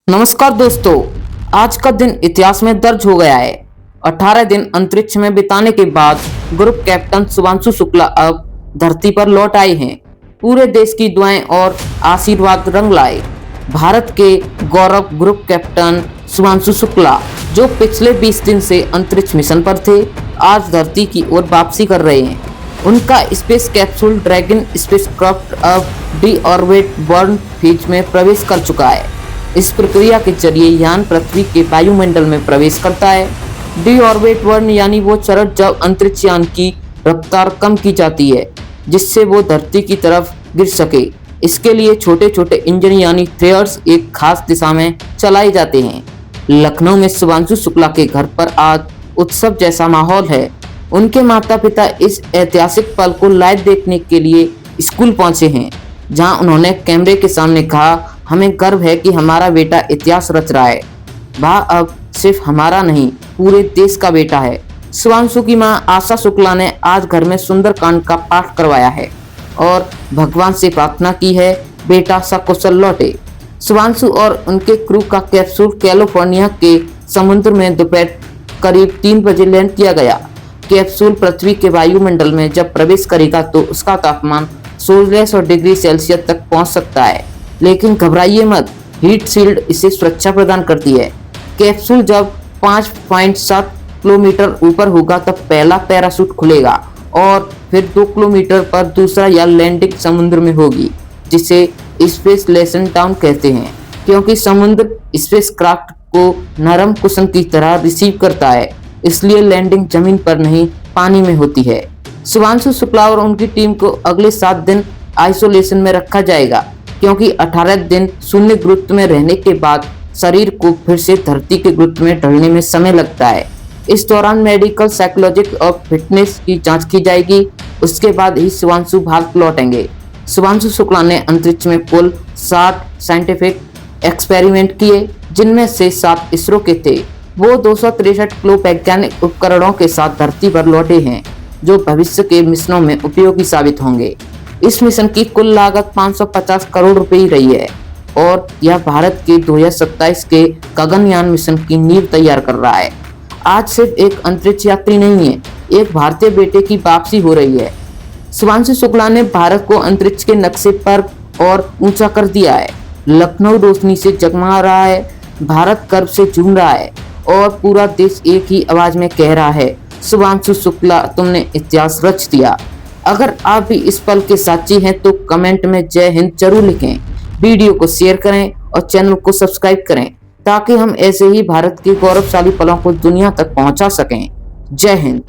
नमस्कार दोस्तों, आज का दिन इतिहास में दर्ज हो गया है। 18 दिन अंतरिक्ष में बिताने के बाद ग्रुप कैप्टन शुभांशु शुक्ला अब धरती पर लौट आए हैं। पूरे देश की दुआएं और आशीर्वाद रंग लाए। भारत के गौरव ग्रुप कैप्टन शुभांशु शुक्ला, जो पिछले 20 दिन से अंतरिक्ष मिशन पर थे, आज धरती की ओर वापसी कर रहे हैं। उनका स्पेस कैप्सूल ड्रैगन स्पेसक्राफ्ट अब डीऑर्बिट बर्न फेज में प्रवेश कर चुका है। इस प्रक्रिया के जरिए यान पृथ्वी के वायुमंडल में प्रवेश करता है। डीऑर्बिट बर्न यानी वो चरण जब अंतरिक्ष यान की रफ्तार कम की जाती है जिससे वो धरती की तरफ गिर सके। इसके लिए छोटे छोटे इंजन यानी थ्रेयर्स एक खास दिशा में चलाए जाते हैं। लखनऊ में शुभांशु शुक्ला के घर पर आज उत्सव जैसा माहौल है। उनके माता पिता इस ऐतिहासिक पल को लाइव देखने के लिए स्कूल पहुंचे हैं, जहां उन्होंने कैमरे के सामने कहा, हमें गर्व है कि हमारा बेटा इतिहास रच रहा है। वह अब सिर्फ हमारा नहीं, पूरे देश का बेटा है। शुभांशु की मां आशा शुक्ला ने आज घर में सुंदरकांड का पाठ करवाया है और भगवान से प्रार्थना की है, बेटा सकुशल लौटे। शुभांशु और उनके क्रू का कैप्सूल कैलिफोर्निया के समुद्र में दोपहर करीब 3 बजे लैंड किया गया। कैप्सूल पृथ्वी के वायुमंडल में जब प्रवेश करेगा तो उसका तापमान 1600 डिग्री सेल्सियस तक पहुंच सकता है, लेकिन घबराइए मत, हीट शील्ड इसे सुरक्षा प्रदान करती है। कैप्सूल जब 5.7 किलोमीटर ऊपर होगा तब पहला पैराशूट खुलेगा और फिर 2 किलोमीटर पर दूसरा या लैंडिंग समुद्र में होगी, जिसे स्पेस लेसन डाउन कहते हैं, क्योंकि समुद्र स्पेसक्राफ्ट को नरम कुशन की तरह रिसीव करता है, इसलिए लैंडिंग जमीन पर नहीं पानी में होती है। शुभांशु शुक्ला और उनकी टीम को अगले 7 दिन आइसोलेशन में रखा जाएगा, क्योंकि 18 दिन शून्य गुरुत्व में रहने के बाद शरीर को फिर से धरती के गुरुत्व में ढलने में समय लगता है। इस दौरान मेडिकल, साइकोलॉजिकल और फिटनेस की जांच की जाएगी। उसके बाद ही शुभांशु भारत लौटेंगे। शुभांशु शुक्ला ने अंतरिक्ष में कुल 60 साइंटिफिक एक्सपेरिमेंट किए, जिनमें से 7 इसरो के थे। वो 263 किलो वैज्ञानिक उपकरणों के साथ धरती पर लौटे हैं, जो भविष्य के मिशनों में उपयोगी साबित होंगे। इस मिशन की कुल लागत 550 करोड़ रुपए रही है और यह भारत के 2027 के गगनयान मिशन की नींव तैयार कर रहा है। आज सिर्फ एक अंतरिक्ष यात्री नहीं है, एक भारतीय बेटे की वापसी हो रही है। शुभांशु शुक्ला ने भारत को अंतरिक्ष के नक्शे पर और ऊंचा कर दिया है। लखनऊ रोशनी से जगमगा रहा है, भारत गर्व से झूम रहा है और पूरा देश एक ही आवाज में कह रहा है, शुभांशु शुक्ला, तुमने इतिहास रच दिया। अगर आप भी इस पल के साक्षी हैं तो कमेंट में जय हिंद जरूर लिखें। वीडियो को शेयर करें और चैनल को सब्सक्राइब करें, ताकि हम ऐसे ही भारत के गौरवशाली पलों को दुनिया तक पहुंचा सकें। जय हिंद।